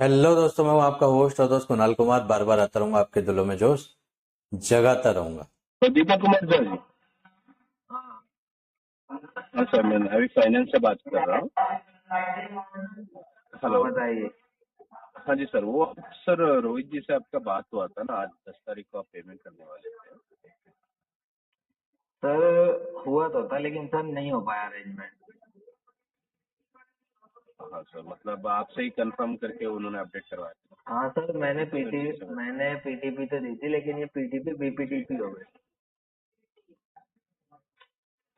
Hello दोस्तों, मैं हूं आपका होस्ट और दोस्त कुणाल कुमार। बार बार आता रहूंगा, आपके दिलों में जोश जगाता रहूंगा। तो दीपक कुमार सर जी। हाँ सर, मैं अभी फाइनेंस से बात कर रहा हूँ। हाँ हेलो। बताइए। हाँ जी सर, वो सर रोहित जी से आपका बात हुआ था ना, आज 10 तारीख को आप पेमेंट करने वाले थे। सर हुआ तो था लेकिन सर नहीं हो पाया अरेंजमेंट। हाँ सर, मतलब आपसे ही कंफर्म करके उन्होंने अपडेट करवाया था। हाँ सर, तो मैंने पीटीपी तो दी थी लेकिन ये पीटीपी बीपीटीपी हो गई।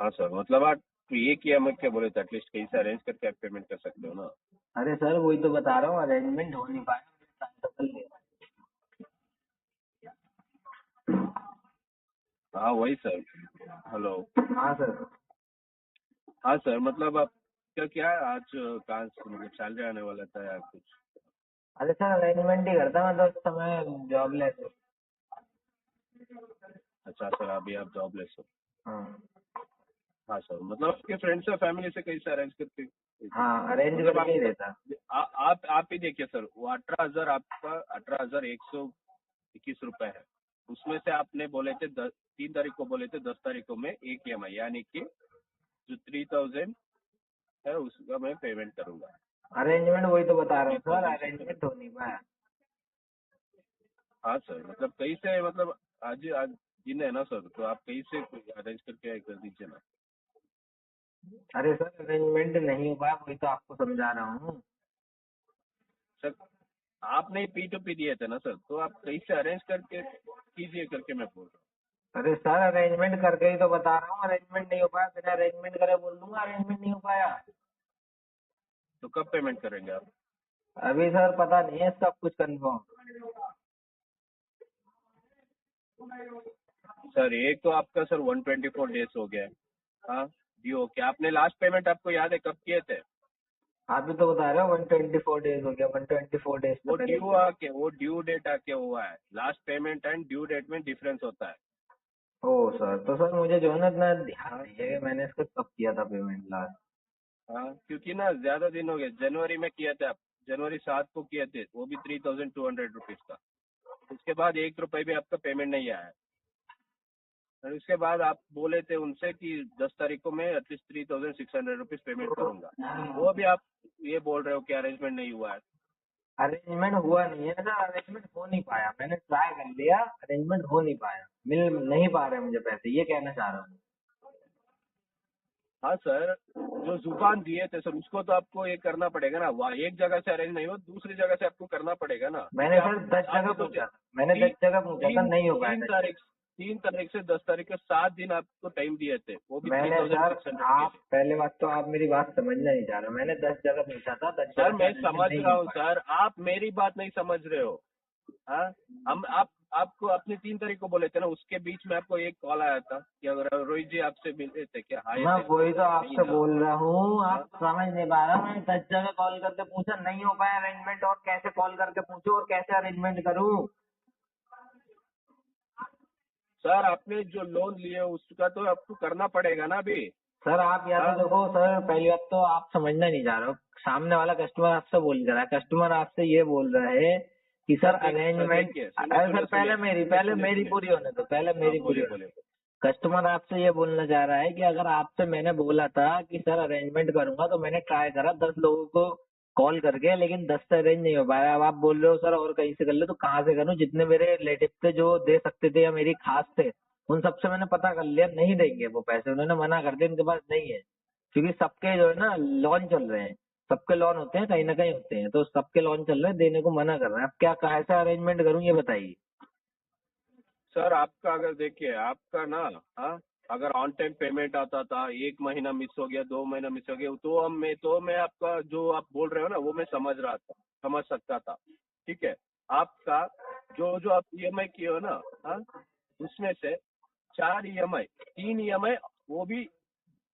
हाँ सर, मतलब आप ये किया मैं क्या बोले थे, एटलीस्ट कहीं से अरेंज करके आप पेमेंट कर सकते हो ना। अरे सर वही तो बता रहा हूँ, अरेंजमेंट हो नहीं पाया। टाइम तो कर लिया। हाँ वही सर। हेलो। हाँ सर। हाँ सर, मतलब आप क्या क्या है, आज कहाँ से मतलब सैलरी आने वाला था या कुछ? अरे सर अरेंजमेंट ही करता मैं तो उस समय जॉबलेस हूँ। अच्छा सर, अभी आप जॉबलेस हो? हाँ। हाँ सर, मतलब आपके फ्रेंड्स या फैमिली से कैसे अरेंज करके भेजे? हाँ अरेंज मतलब करके आप ही देता। आप ही देखिए सर, वो 18,000 आपका 18,121 रुपए है। उसमें से आपने बोले थे 3 तारीख को बोले थे 10 तारीख को मैं एक EMI यानी कि जो 3,000 है उसका मैं पेमेंट करूंगा। अरेंजमेंट वही तो बता रहा हूँ सर, 3,600। अरेंजमेंट हो नहीं पाया। हाँ सर, मतलब कहीं से मतलब आज दिन है ना सर, तो आप कहीं से अरेंज करके कर दीजिए ना। अरे सर अरेंजमेंट नहीं हो पाया, वही तो आपको समझा रहा हूँ। सर आपने P2P दिए थे ना सर, तो आप कहीं से अरेंज करके कीजिए करके मैं बोल रहा हूँ। अरे सर अरेंजमेंट करके ही तो बता रहा हूँ, अरेंजमेंट नहीं हो पाया। बिना अरेंजमेंट करे बोल दूंगा अरेंजमेंट नहीं हो पाया। तो कब पेमेंट करेंगे आप? अभी सर पता नहीं है इसका कुछ कंफर्म। सर एक तो आपका सर 124 डेज हो गया है। हाँ ड्यू, क्या आपने लास्ट पेमेंट आपको याद है कब किए थे? आप भी तो बता रहे हो 124 डेज हो गया, 124 डेज वो तक ड्यू अरेंजमेंट। आके वो ड्यू डेट आके हुआ है। Last payment and due date में डिफरेंस होता है। ओ सर, तो सर मुझे जो है ना इतना ध्यान हाँ नहीं है कि मैंने इसका कब किया था पेमेंट लास्ट। हाँ, क्योंकि ना ज्यादा दिन हो गए। जनवरी में किए थे आप, जनवरी 7 को किए थे, वो भी 3,200 रुपीज का। उसके बाद 1 रुपए भी आपका पेमेंट नहीं आया है। और उसके बाद आप बोले थे उनसे कि 10 तारीख को मैं एटलीस्ट 3,600 रुपीज पेमेंट करूंगा। वो भी आप ये बोल रहे हो कि अरेंजमेंट नहीं हुआ है। अरेंजमेंट हुआ नहीं है सर, अरेंजमेंट हो नहीं पाया। मैंने ट्राई कर लिया, अरेंजमेंट हो नहीं पाया, मिल नहीं पा रहे मुझे पैसे, ये कहना चाह रहा हूँ। हाँ सर, जो जुबान दिए थे सर उसको तो आपको ये करना पड़ेगा ना। वहाँ एक जगह से अरेंज नहीं हो, दूसरी जगह से आपको करना पड़ेगा ना, क्योंकि मैंने सर 10 जगह आपने तो पूछा था, मैंने तीन 10 जगह पूछा था, तीन नहीं हो पाया तीन 10 तारीख जगह। 3 तारीख से 10 तारीख के 7 दिन आपको टाइम दिए थे, वो भी थ्री मैंने थाउजेंड सर, सिक्स हंड्रेड के आप लिए। पहले बात तो आप मेरी बात समझना नहीं चाह रहे। मैंने 10 जगह पूछा था, 10 जगह सर से मैं अरेंजमेंट समझ नहीं रहा हो हूँ पाया। सर, आप मेरी बात नहीं समझ रहे हो। हाँ, हम आपको अपनी 3 तारीख को बोले थे ना, उसके बीच में आपको एक कॉल आया था कि अगर रोहित जी आपसे मिले थे क्या, आए मैं थे? वही तो नहीं आपसे ना। बोल रहा हूँ, हाँ आप समझ नहीं पा रहे। मैंने 10 जगह कॉल करके पूछा, नहीं हो पाया अरेंजमेंट, और कैसे कॉल करके पूछूं और कैसे अरेंजमेंट करूं। सर, आपने जो लोन लिए उसका तो आपको करना पड़ेगा ना अभी। सर आप या तो हाँ देखो सर, पहली बात तो आप समझना नहीं चाह रहे हो। सामने वाला कस्टमर आपसे बोल रहा है, कस्टमर आपसे ये बोल रहा है कि सर सर अरेंजमेंट। देखिए, सुनिए अरे सुनिए सर सुनिए सुनिए पहले सुनिए मेरी सुनिए। पूरी होने दो, पहले हाँ मेरी पूरी बोलिए होने बोलिए। दो। कस्टमर आपसे ये बोलना चाह रहा है कि अगर आपसे मैंने बोला था कि सर अरेंजमेंट करूंगा, तो मैंने ट्राई करा 10 लोगों को कॉल करके, लेकिन 10 से अरेंज नहीं हो पाया। अब आप बोल रहे हो सर और कहीं से कर ले, तो कहाँ से करूं? जितने मेरे रिलेटिव थे जो दे सकते थे या मेरी खास थे, उन सबसे मैंने पता कर लिया, नहीं देंगे वो पैसे। उन्होंने मना कर दिया, इनके पास नहीं है। क्योंकि सबके जो है ना लोन चल रहे हैं, सबके लोन होते हैं, कहीं ना कहीं होते हैं, तो सबके लोन चल रहे हैं, देने को मना कर रहे हैं। अब क्या कैसा अरेंजमेंट करूं ये बताइए। सर आपका अगर देखिए आपका ना, हाँ, अगर ऑन टाइम पेमेंट आता था, 1 महीना मिस हो गया, 2 महीना मिस हो गया, तो मैं आपका जो आप बोल रहे हो ना वो मैं समझ रहा था, समझ सकता था। ठीक है। आपका जो जो आप EMI किए हो ना, हाँ, उसमें से 4 EMI, 3 EMI, वो भी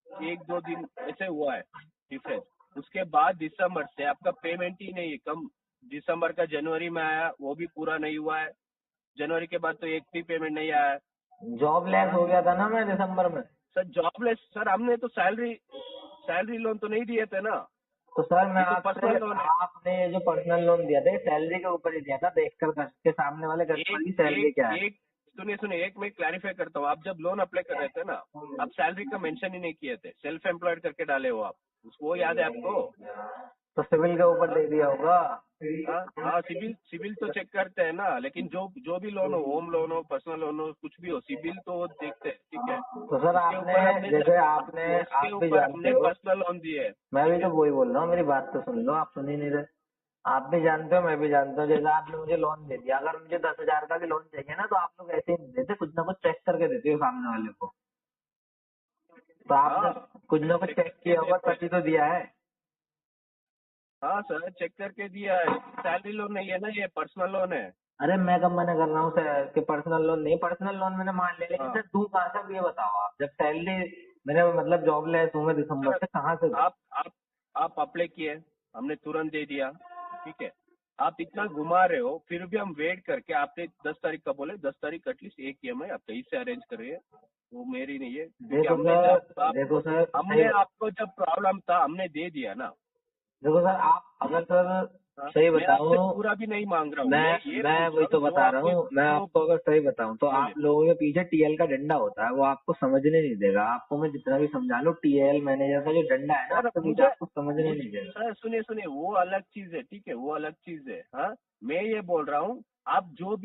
1-2 दिन ऐसे हुआ है डिफरेंस। उसके बाद दिसंबर से आपका पेमेंट ही नहीं है, कम। दिसंबर का जनवरी में आया, वो भी पूरा नहीं हुआ है। जनवरी के बाद तो एक भी पेमेंट नहीं आया है। जॉब लेस हाँ हो गया था ना मैं दिसंबर में। सर, जॉबलेस सर, हमने तो सैलरी सैलरी लोन तो नहीं दिए थे ना। तो सर मैं ये तो आपसे, पर्सनल लोन है। आपने जो पर्सनल लोन दिया था सैलरी के ऊपर ही दिया था, देखकर घर के सामने वाले कस्टमर की सैलरी एक क्या है। एक सुनिए एक मैं क्लैरिफाई करता हूँ। आप जब लोन अप्लाई कर रहे थे ना, आप सैलरी का मेंशन ही नहीं किए थे, सेल्फ एम्प्लॉयड करके डाले हो आप, वो याद है आपको? तो सिविल के ऊपर दे दिया होगा। हाँ हाँ, सिविल सिविल तो चेक करते हैं ना, लेकिन जो भी लोन हो, होम लोन हो, पर्सनल लोन हो, कुछ भी हो, सिविल तो वो देखते हैं, ठीक है। तो सर उसके ऊपर आपने, जैसे आपने, उसके आप भी ऊपर जानते हमने हो, पर्सनल लोन दिए। मैं भी ठीक तो है। वही बोल रहा हूँ, मेरी बात तो सुन लो, आप सुन ही नहीं रहे। आप भी जानते हो, मैं भी जानता हूँ, जैसे आपने मुझे लोन दे दिया, अगर मुझे 10,000 का भी लोन चाहिए ना, तो आप लोग ऐसे ही नहीं देते, कुछ ना कुछ चेक करके देते हो सामने वाले को। तो आपने हाँ, कुछ ना कुछ चेक चेक करके किया होगा देते हैं। तभी तो दिया है। हाँ सर, चेक करके दिया है। सैलरी लोन नहीं है ना, ये पर्सनल लोन है। अरे मैं कब मना कर रहा हूँ सर कि पर्सनल लोन नहीं, पर्सनल लोन मैंने मान लिया, लेकिन हाँ सर दूँ कहाँ से, अब ये बताओ आप, जब सैलरी मैंने मतलब जॉब लेस हूँ मैं दिसंबर सर, से, कहाँ से दूँ? आप अप्लाई किए, हमने तुरंत दे दिया, ठीक है। आप इतना घुमा रहे हो, फिर भी हम वेट करके, आपने 10 तारीख का बोले, 10 तारीख एटलीस्ट एक EMI आप कहीं से अरेंज करिए, वो मेरी नहीं है, क्योंकि देखो हमने सर, जब आप देखो सर सही हमने आपको जब प्रॉब्लम था हमने दे दिया ना। देखो सर, आप अगर सर हाँ, सही मैं आपसे बताऊं, पूरा भी नहीं मांग रहा हूँ, मैं ये मैं पूछ वही रहा तो हूँ जो बता रहा आपने हूँ, मैं जो आपको अगर सही बताऊं तो बोले। आप लोगों के पीछे टीएल का डंडा होता है, वो आपको समझने नहीं देगा। आपको मैं जितना भी समझा लूं, टीएल मैनेजर का जो डंडा है ना सर आपके पीछे, मुझे आपको समझने मुझे नहीं देगा। सर सुनिए वो अलग चीज है, ठीक है, वो अलग चीज है। हाँ, मैं ये बोल रहा हूँ, आप जो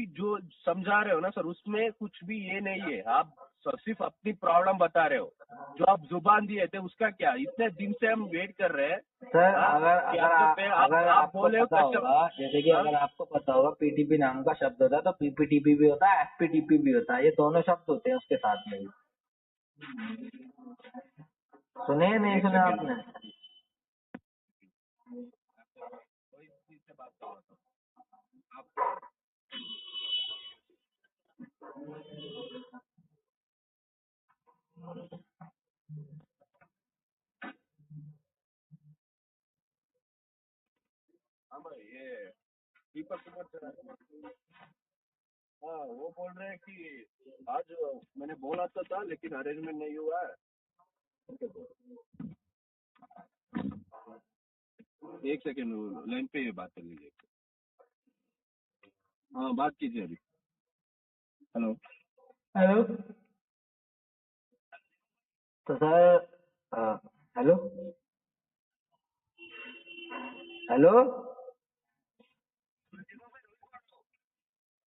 समझा रहे हो ना सर, उसमें कुछ भी ये नहीं है। आप सिर्फ अपनी प्रॉब्लम बता रहे हो, जो आप जुबान दिए थे उसका क्या? इतने दिन से हम वेट कर रहे हैं। सर हाँ, अगर कि अगर अगर आप आपको बोले हो पता कस्टमर। होगा, जैसे कि हाँ, अगर आपको पता होगा पीटीपी नाम का शब्द होता है, तो पीपीटीपी भी होता है, एफपीटीपी भी होता है, ये दोनों शब्द होते हैं उसके साथ में भी। सुने या नहीं एक सुने सेकेंड, आपने? कोई चीज से बात कर रहा था आप। हाँ भाई, ये दीपक कुमार सर। हाँ, वो बोल रहे हैं कि आज मैंने बोला तो था लेकिन अरेंजमेंट नहीं हुआ है। एक सेकेंड लाइन पे बात कर लीजिए। हाँ, बात कीजिए अभी। हेलो। हेलो। तो सर हेलो, हेलो।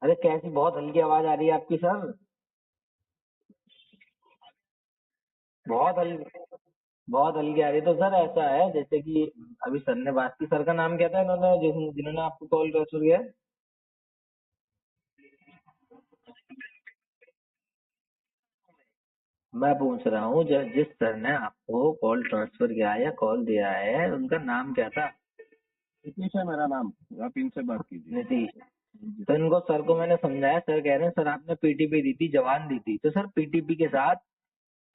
अरे कैसी बहुत हल्की आवाज आ रही है आपकी सर, बहुत हल्की, बहुत हल्की आ रही है। तो सर ऐसा है, जैसे कि अभी सर ने बात की, सर का नाम क्या था इन्होंने जिन्होंने आपको कॉल ट्रांसफर किया? मैं पूछ रहा हूँ, जिस सर ने आपको कॉल ट्रांसफर किया है या कॉल दिया है, उनका नाम क्या था? नीतीश है मेरा नाम, आप इनसे बात कीजिए। नीतीश। तो इनको, सर को मैंने समझाया, सर कह रहे हैं सर आपने पीटीपी दी थी, जवान दी थी। तो सर पीटीपी के साथ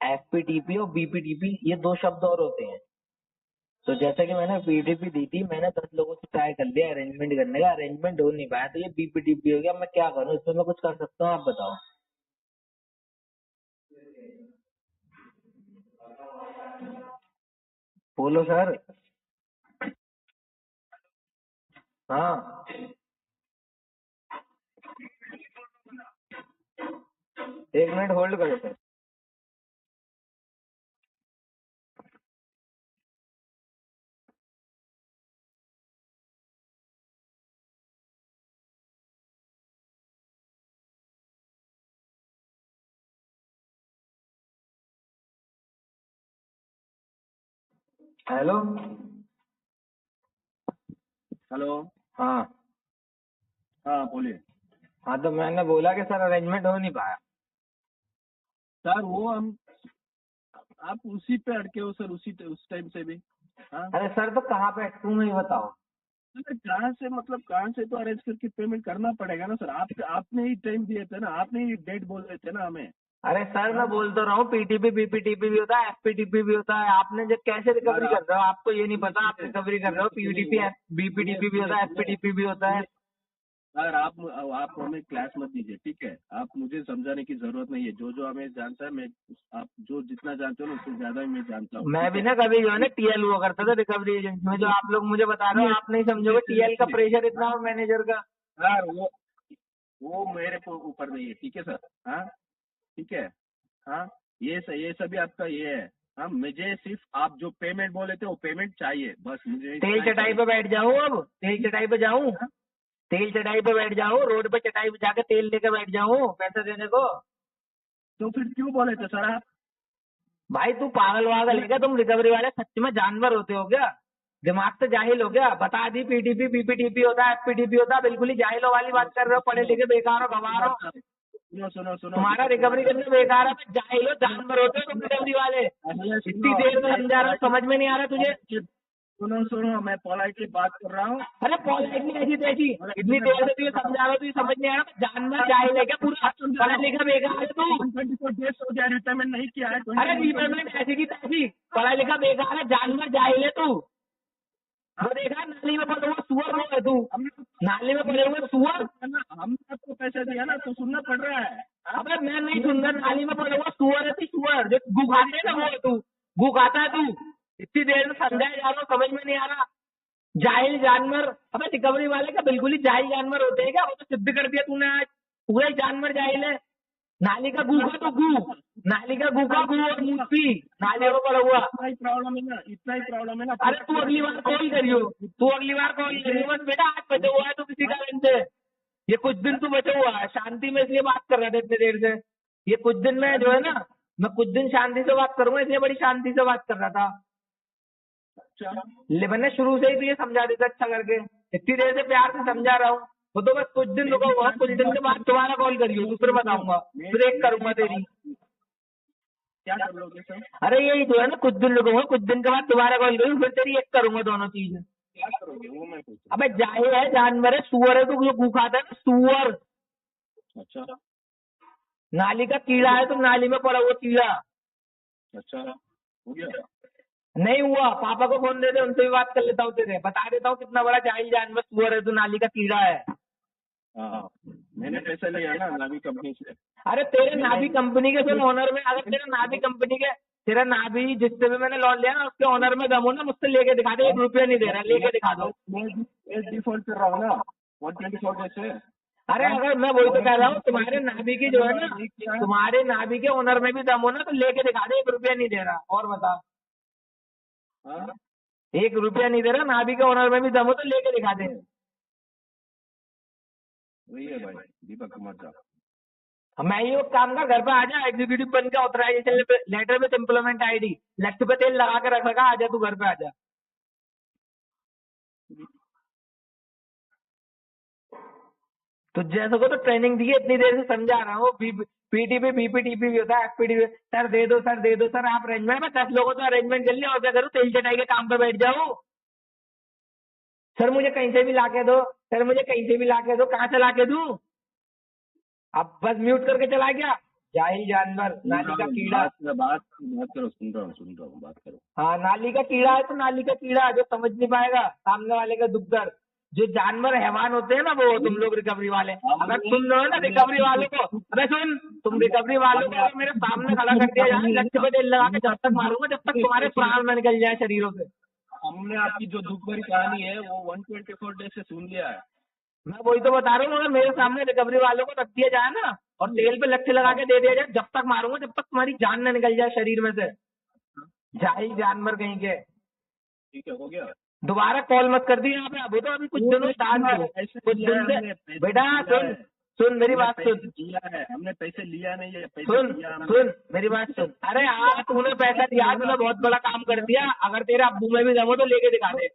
एफपीटीपी और बीपीटीपी ये दो शब्द और होते हैं। तो जैसे कि मैंने पीटीपी दी थी, मैंने 10 लोगों से ट्राई कर लिया अरेंजमेंट करने का, अरेंजमेंट हो नहीं पाया, तो ये बीपीटीपी हो गया। मैं क्या करूँ इसमें, मैं कुछ कर सकता हूँ? आप बताओ। बोलो सर। हाँ, एक मिनट होल्ड करो सर। हेलो। हेलो। हाँ। हाँ, बोलिए। हाँ, तो मैंने बोला कि सर अरेंजमेंट हो नहीं पाया। सर वो हम आप उसी पे अटके हो सर, उस टाइम से भी। हाँ, अरे सर, तो कहाँ पे अटकूं मैं, ये बताओ। अरे कहाँ से, मतलब कहाँ से तो अरेंज करके पेमेंट करना पड़ेगा ना सर। आपने ही टाइम दिए थे ना, आपने ही डेट बोल रहे थे ना हमें। अरे सर, मैं हाँ, बोल तो रहा हूँ पीटीपी बीपीटीपी भी होता है, एफपीटीपी भी होता है। आपने जब कैसे यार रिकवरी कर आप रहे हो, आपको ये नहीं सुनिए पता, आप सुनिए रिकवरी कर रहे हो। सुनिए पीटीपी सुनिए बीपीटीपी भी सुनिए होता है, सुनिए एफपीटीपी भी होता है। सुनिए सर आप हमें क्लास मत दीजिए, ठीक है? आप मुझे समझाने की जरूरत नहीं है। जो हमें जानता है, मैं आप जो जितना जानते हो ना उससे ज्यादा ही मैं जानता हूँ, मैं ठीक भी है? ना कभी जो है ना टीएल हुआ करता था रिकवरी एजेंसी में, जो आप लोग मुझे बता रहे हो आप नहीं समझोगे, टीएल का प्रेशर इतना और मैनेजर का। सर वो मेरे को ऊपर नहीं है, ठीक है सर? हाँ, ठीक है। हाँ, ये सभी आपका ये है। हाँ, मुझे सिर्फ आप जो पेमेंट बोले थे वो पेमेंट चाहिए, बस मुझे तेल इतना ही चटाई पे बैठ जाऊं, अब तेल चटाई पे जाऊं, चाहिए। तेल चटाई पे बैठ जाऊं, रोड पे चटाई पे जाके तेल लेके बैठ जाऊं पैसे देने को। तो फिर क्यों बोले थे सर आप? भाई तू पागल वागल है क्या? तुम रिकवरी वाले सच में जानवर होते हो क्या? दिमाग से जाहिल हो क्या? बता दी पीटीपी बीपीटीपी होता है, एफपीटीपी होता है, बिल्कुल ही जाहिलों वाली बात कर रहे हो, पढ़े लिखे बेकार हो, गंवार हो। सुनो तुम्हारा रिकवरी करने बेकार है, तो जाहिल हो, जानवर होते हो तुम रिकवरी वाले। इतनी देर में समझा रहा हूँ, समझ में नहीं आ रहा तुझे? सुनो, मैं पोलाइटली बात कर रहा हूँ। अरे पॉलिटिक्स ऐसी तैसी, इतनी देर से तुझे समझा रहा हूँ, तुझे समझ नहीं आ रहा? जानवर जाहिल है क्या पूरा? पढ़ा लिखा बेकार है तू। 124 days हो गया, रिटायरमेंट नहीं किया है। अरे रिपेमेंट ऐसी की तैसी, पढ़ा लिखा बेकार है, जानवर जाहिल है तू। वो देखा नाली में पड़ा हुआ सुअर वो है तू, नाली में पड़े हुए सुअर। हमने आपको पैसे दिया ना, तो सुनना पड़ रहा है। अबे मैं नहीं सुन रहा, नाली में पड़ा हुआ सुअर है तू, सुअर जो गु खाते है ना वो है तू, गु खाता है तू। इतनी देर में समझाया जा रहा हूँ, समझ में नहीं आ रहा? जाहिल जानवर। अबे रिकवरी वाले का बिल्कुल ही जाहिल जानवर होते हैं क्या? वो तो सिद्ध कर दिया तूने आज, पूरा ही जानवर जाहिल है। नाली का गू का तो गू, नाली का गू का गू और मूर्ति नाली में पड़ा हुआ। इतना ही प्रॉब्लम है ना, इतना ही प्रॉब्लम है ना। अरे तू अगली बार कॉल करियो, तू अगली बार कॉल करियो बस बेटा, आज बचे हुआ है तू किसी कारण से। ये कुछ दिन तू बचा हुआ है, शांति में इसलिए बात कर रहा था इतनी देर से। ये कुछ दिन में जो है ना, मैं कुछ दिन शांति से बात करूंगा, इसलिए बड़ी शांति से बात कर रहा था। ले मैंने शुरू से ही तुझे समझा देता अच्छा करके, इतनी देर से प्यार से समझा रहा हूँ। वो तो बस कुछ दिन रुका हुआ, कुछ दिन के बाद दोबारा कॉल करियो, तू फिर बताऊंगा, फिर एक करूंगा तेरी। क्या कर लोगे सर? अरे यही तो है ना, कुछ दिन रुकूंगा, कुछ दिन के बाद दोबारा कॉल करूँ, फिर तेरी एक करूंगा, दोनों चीज। क्या करोगे वो मैं पूछ अबे जाहिल है, जानवर है, सुअर है तू, जो गू खाता है ना, सुअर। रहा हूँ। अच्छा नाली का कीड़ा है, तो नाली में पड़ा हुआ कीड़ा। अच्छा, हो गया। नहीं हुआ, पापा को फोन दे दे, उनसे भी बात कर लेता हूँ, तेरे बता देता हूँ कितना बड़ा जाहिल जानवर सुअर है तू, नाली का कीड़ा है। हाँ, मैंने पैसा लिया ना नावी कंपनी से। अरे तेरे नाभी कंपनी के सुन ओनर में, अगर तेरे नाभी कंपनी के, तेरा नाभी जिससे भी मैंने लोन लिया ना उसके ओनर में दम हो ना, मुझसे लेके दिखा दे, 1 रुपया नहीं दे रहा, लेके दिखा दो। मैं डिफॉल्ट कर रहा हूँ ना 124 डेज से। अरे अगर मैं वही तो कह रहा हूँ, तुम्हारे नाभी की जो है ना, तुम्हारे नाभी के ओनर में भी दम हो ना, तो लेके दिखा दे, 1 रुपया नहीं दे रहा। और बता, हाँ, 1 रुपया नहीं दे रहा, नाभी के ओनर में भी दम हो तो लेके दिखा दे। वही है भाई, दीपक कुमार का। मैं ये काम का, घर पे आ जा, एग्जीक्यूटिव बन के authorization letter with employment ID, लट्टू पे तेल लगा के रख रखा, आ जा तू घर पे आ जा। तो जैसे को तो ट्रेनिंग दी है, इतनी देर से समझा रहा हूँ, पीटीपी बीपीटीपी भी होता है, एफपीटीपी। सर दे दो, सर दे दो, सर आप अरेंजमेंट में 10 लोगों तो अरेंजमेंट कर लिया, और क्या करूँ, तेल चटाई के काम पे बैठ जाऊँ? सर मुझे कहीं से भी ला के दो, सर मुझे कहीं से भी ला के दो, कहाँ से ला के दूं? अब बस म्यूट करके चला गया, जाहिल जानवर, नाली का कीड़ा। बात करो, सुन रहा हूँ, बात करो। हाँ, नाली का कीड़ा है तो नाली का कीड़ा, जो समझ नहीं पाएगा सामने वाले का दुख दर्द। जो जानवर हैवान होते हैं ना, वो तुम लोग रिकवरी वाले, अगर तुम लोग ना रिकवरी वालों को, अबे सुन, तुम रिकवरी वालों को अगर मेरे सामने खड़ा कर दिया जाए, लक्ष्य पे तेल लगा के जब तक मारूंगा जब तक तुम्हारे प्राण में निकल जाए शरीरों से। हमने आपकी जो दुख भरी कहानी है वो 124 डेज से सुन लिया है। मैं वही तो बता रहा हूँ, अगर मेरे सामने रिकवरी वालों को रख दिया जाए ना, और तेल पे लक्ष्य लगा के दे दिया जाए, जब तक मारूंगा जब तक तुम्हारी जान न निकल जाए शरीर में से। जाहिल जानवर कहीं के। ठीक है, हो गया। दोबारा कॉल मत कर दी यहाँ पे, अभी तो अभी कुछ दिनों स्टार्ट हुए, कुछ दिन से। बेटा सुन, सुन मेरी बात सुन, लिया है हमने, पैसे लिया नहीं है, पैसे सुन लिया हमने। सुन मेरी बात सुन। अरे आज तूने पैसा दिया, तूने बहुत बड़ा काम कर दिया, अगर तेरे अब्बू में भी दम हो तो लेके दिखा दे।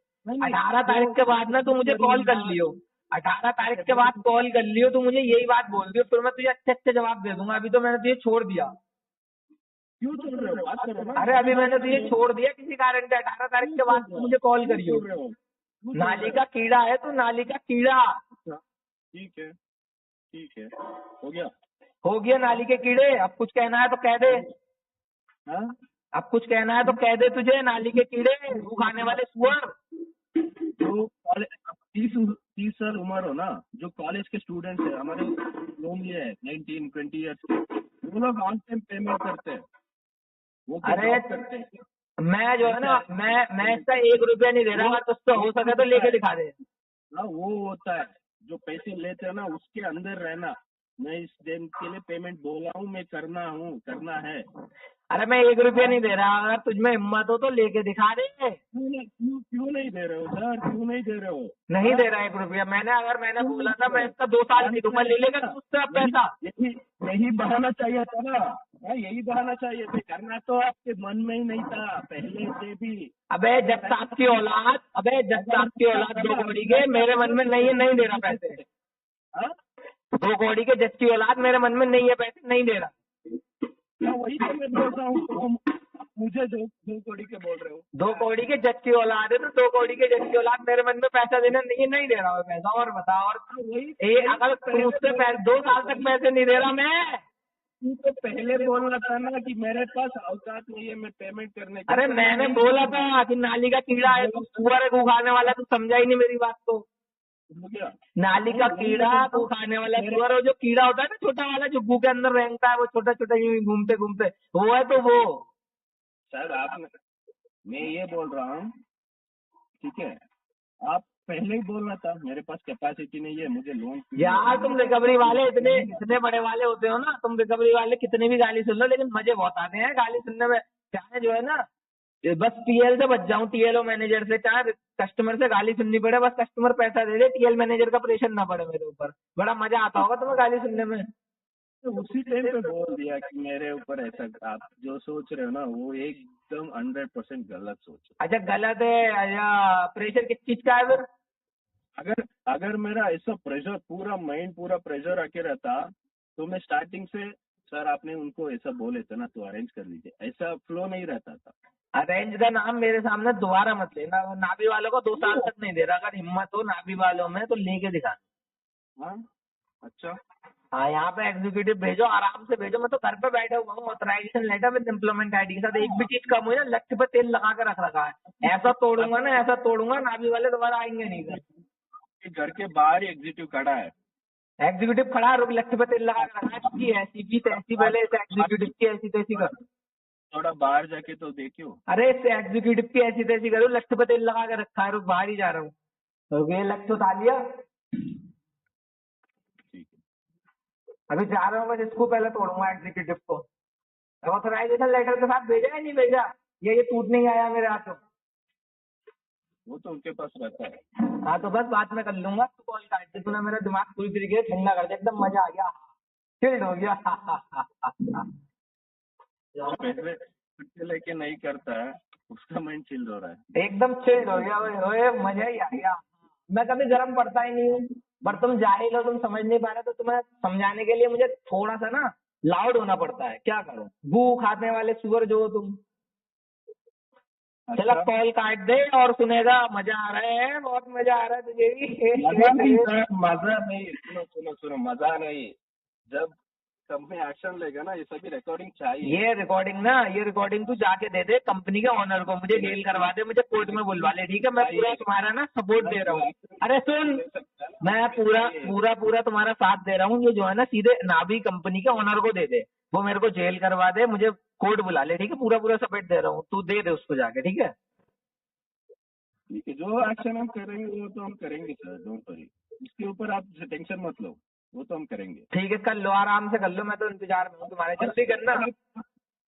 18 तारीख के बाद ना तू मुझे कॉल कर लियो, 18 तारीख के बाद कॉल कर लियो, तू मुझे यही बात बोल दियो, फिर मैं तुझे अच्छे अच्छे जवाब दे दूंगा। अभी तो मैंने तुझे छोड़ दिया। क्यों छोड़ रहे हो? बात करो ना। अरे अभी मैंने तुझे छोड़ दिया किसी कारण से, 18 तारीख के बाद तू मुझे कॉल करियो। नाली का कीड़ा है तू, नाली का कीड़ा। ठीक है, ठीक है, हो गया। हो गया नाली के कीड़े। अब कुछ कहना है तो कह दे, हाँ, अब कुछ कहना है तो कह दे तुझे, नाली के कीड़े, गू खाने वाले सुअर। तो 30 30 साल उम्र हो ना, जो कॉलेज के स्टूडेंट्स है हमारे लोन लिए है 19-20 ईयर्स के, वो लोग ऑन टाइम पेमेंट करते हैं, वो क्या अरे जॉब करते हैं। मैं जो है ना, मैं इसका 1 रुपया नहीं दे रहा, तो उससे हो सके तो लेके दिखा दे। हाँ, वो होता है जो पैसे लेते हैं ना, उसके अंदर रहना। मैं इस दिन के लिए पेमेंट बोला हूँ, मैं करना है। अरे मैं 1 रुपया नहीं दे रहा, अगर तुझ में हिम्मत हो तो लेके दिखा दे। क्यों नहीं दे रहे हो सर, क्यों नहीं दे रहे हो? नहीं दे रहा 1 रुपया। मैंने बोला था मैं इसका 2 साल नहीं दूंगा, ले लेगा तू उससे अब पैसा। यही बहाना चाहिए था ना। हाँ, यही बहाना चाहिए था, करना तो आपके मन में ही नहीं था पहले से भी। अबे जब साहब की औलाद, दो कौड़ी के मेरे मन में नहीं है, नहीं दे रहा पैसे। हाँ? 2 कौड़ी के जज की औलाद मेरे मन में नहीं है, पैसे नहीं दे रहा। हाँ, वही तो मैं बोल रहा हूँ, मुझे दो कौड़ी के बोल रहे हो। 2 कौड़ी के जज की औलाद है तो 2 कौड़ी के जज की औलाद मेरे मन में पैसा देना नहीं है, नहीं दे रहा हूँ पैसा। और बता, और अगर तू उससे 2 साल तक पैसे नहीं दे रहा मैं। तू तो पहले बोलना था ना कि मेरे पास औकात नहीं है मैं पेमेंट करने की। अरे मैंने बोला था कि नाली का कीड़ा है, तू सुअर को खाने वाला, तू समझा ही नहीं मेरी बात को। क्या? नाली का कीड़ा को खाने वाला सुअर, और जो कीड़ा होता है ना छोटा वाला, जो गू के अंदर रहता है, वो छोटा छोटा यूं ही घूमते घूमते, वो है तो वो। सर मैं ये बोल रहा हूँ, ठीक है, आप पहले ही बोलना था मेरे पास कैपेसिटी नहीं है, मुझे लोन। यार तुम रिकवरी वाले इतने बड़े वाले होते हो ना, तुम रिकवरी वाले कितनी भी गाली सुन लो, लेकिन मजे बहुत आते हैं गाली सुनने में। चाहे जो है ना, बस टीएल से बच जाऊं, टीएलओ मैनेजर से, चाहे कस्टमर से गाली सुननी पड़े, बस कस्टमर पैसा दे दे, टीएल मैनेजर का प्रेशर ना पड़े मेरे ऊपर। बड़ा मजा आता होगा तुम्हें गाली सुनने में। तो उसी टाइम पे बोल दिया कि मेरे ऊपर ऐसा, आप जो सोच रहे हो ना वो एकदम 100% गलत सोच रहे अच्छा गलत है। अच्छा प्रेशर किस चीज का है फिर? हो। अगर मेरा ऐसा प्रेशर, पूरा माइंड पूरा प्रेशर आके रहता, तो मैं स्टार्टिंग से, सर आपने उनको ऐसा बोले थे ना तो अरेंज कर लीजिए, ऐसा फ्लो नहीं रहता था। अरेंज का नाम मेरे सामने दोबारा मत लेना। नाभी वालों को 2 साल तक नहीं दे रहा, अगर हिम्मत हो नाभी वालों में तो लेके दिखा। हाँ, अच्छा, हाँ यहाँ पे एग्जीक्यूटिव भेजो, आराम से भेजो। मैं तो घर पे बैठे हुआ हूँ, authorization letter with employment ID के साथ। एक भी चीज कम हुई ना, लक्ष्य पे तेल लगा के रख रखा है। ऐसा तोड़ूंगा ना, ऐसा तोड़ूंगा, नाभी वाले दोबारा आएंगे नहीं घर। घर के बाहर ही एग्जीक्यूटिव खड़ा है। एग्जीक्यूटिव खड़ा है, रुक, लक्ष्य पे तेल लगा के रखा है। इसकी ऐसी की तैसी, पहले इस एग्जीक्यूटिव की ऐसी तैसी कर। थोड़ा बाहर जाके तो देखियो। अरे इस एग्जीक्यूटिव की ऐसी तैसी करो, लक्ष्य पे तेल लगा के रखा है, रुक बाहर ही जा रहा हूँ। तो ये लक्ष्य उठा लिया, ठीक है, अभी जा रहा हूँ मैं, इसको पहले तोड़ूंगा एग्जीक्यूटिव को। ऑथराइजेशन लेटर के साथ भेजा या नहीं भेजा? ये टूट नहीं आया मेरे हाथों। वो तो उनके पास रहता है। हाँ तो बस बात में कर लूंगा। तू कॉल काट दे, तूने मेरा दिमाग पूरी तरीके से ठंडा कर दिया, एकदम मजा आ गया, चिल्ड हो गया। जो पहले छुट्टी लेके नहीं करता है उसका माइंड चिल्ड हो रहा है। एकदम चिल्ड हो गया, ओए मजा ही आ गया। मैं कभी गर्म पड़ता ही नहीं हूँ, पर तुम जाहिल हो, तुम समझ नहीं पा रहे, तो तुम्हें समझाने के लिए मुझे थोड़ा सा ना लाउड होना पड़ता है। क्या करूं, गू खाने वाले सुअर जो हो तुम। चला अच्छा, कॉल काट दे और सुनेगा। मजा आ रहा है, बहुत मजा आ रहा है तुझे भी। मजा नहीं सर, मजा नहीं, सुनो सुनो सुनो, मजा नहीं। जब कंपनी एक्शन लेगा ना, ये सभी रिकॉर्डिंग चाहिए। ये रिकॉर्डिंग तू जाके दे दे कंपनी के ओनर को, मुझे मेल करवा दे, मुझे कोर्ट में बुलवा ले, ठीक है? मैं पूरा तुम्हारा ना सपोर्ट दे रहा हूँ। अरे सुन, मैं पूरा तुम्हारा साथ दे रहा हूँ। ये जो है ना, सीधे नाभी कंपनी के ओनर को दे दे, वो मेरे को जेल करवा दे, मुझे कोर्ट बुला ले, ठीक है? पूरा सपोर्ट दे रहा हूँ, तू दे दे उसको जाके, ठीक है? ठीक है, जो एक्शन हम करेंगे वो तो हम करेंगे सर, डोंट वरी। इसके ऊपर आप टेंशन मत लो, वो तो हम करेंगे। ठीक है, कर लो, आराम से कर लो, मैं तो इंतजार में हूँ तुम्हारे, जल्दी करना।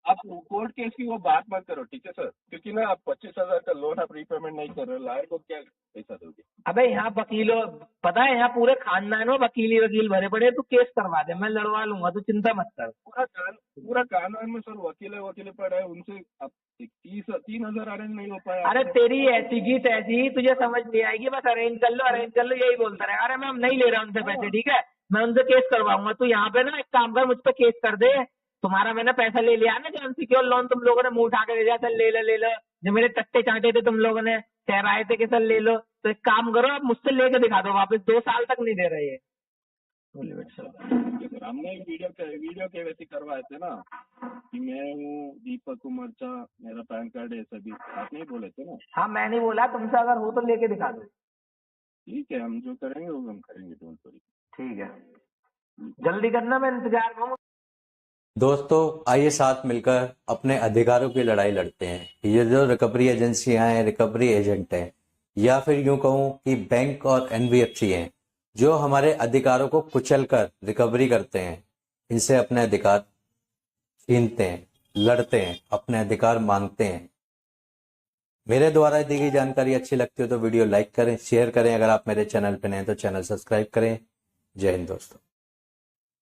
आप कोर्ट केस की वो बात मत करो, ठीक है सर, क्योंकि ना आप 25,000 का लोन आप रीपेमेंट नहीं कर रहे हो, लायर को क्या पैसा दोगे? अबे यहाँ वकीलों, पता है यहाँ पूरे खानदान में वकील भरे पड़े, तू केस करवा दे, मैं लड़वा लूंगा, तू चिंता मत कर। पूरा कानून में सर वकील पड़े हैं, उनसे अब 3,000 अरेंज नहीं हो पाया। अरे तेरी ऐसी की तैसी, तुझे समझ नहीं आएगी, बस अरेंज कर लो, यही बोलता रहे। अरे मैं नहीं ले रहा उनसे पैसे, ठीक है? मैं उनसे केस करवाऊंगा। तू यहाँ पे ना एक काम कर, मुझ पे केस कर दे। तुम्हारा मैंने पैसा ले लिया ना, जो अनसिक्योर लोन तुम लोगों ने मुंह उठा के दे दिया, चल ले लो। जो मेरे टट्टे चाटे थे तुम लोगों ने, कह रहे थे कि सर ले लो, तो एक काम करो, आप मुझसे लेके दिखा दो वापस। 2 साल तक नहीं दे रहे ये। हमने वीडियो के वैसे करवाए थे ना कि मैं हूँ दीपक कुमार झा, मेरा पैन कार्ड है, सभी आप नहीं बोले थे ना? हाँ मैं नहीं बोला तुमसे, अगर हो तो लेके दिखा दो। ठीक है, हम जो करेंगे वो हम करेंगे, डोंट वरी। ठीक है, जल्दी करना, मैं इंतजार में हूँ। दोस्तों आइए साथ मिलकर अपने अधिकारों की लड़ाई लड़ते हैं। ये जो रिकवरी एजेंसियां हैं, रिकवरी एजेंट हैं, या फिर यूं कहूं कि बैंक और एनबीएफसी हैं, जो हमारे अधिकारों को कुचल कर रिकवरी करते हैं, इनसे अपने अधिकार छीनते हैं, लड़ते हैं, अपने अधिकार मांगते हैं। मेरे द्वारा दी गई जानकारी अच्छी लगती हो तो वीडियो लाइक करें, शेयर करें। अगर आप मेरे चैनल पर नए हैं तो चैनल सब्सक्राइब करें। जय हिंद दोस्तों।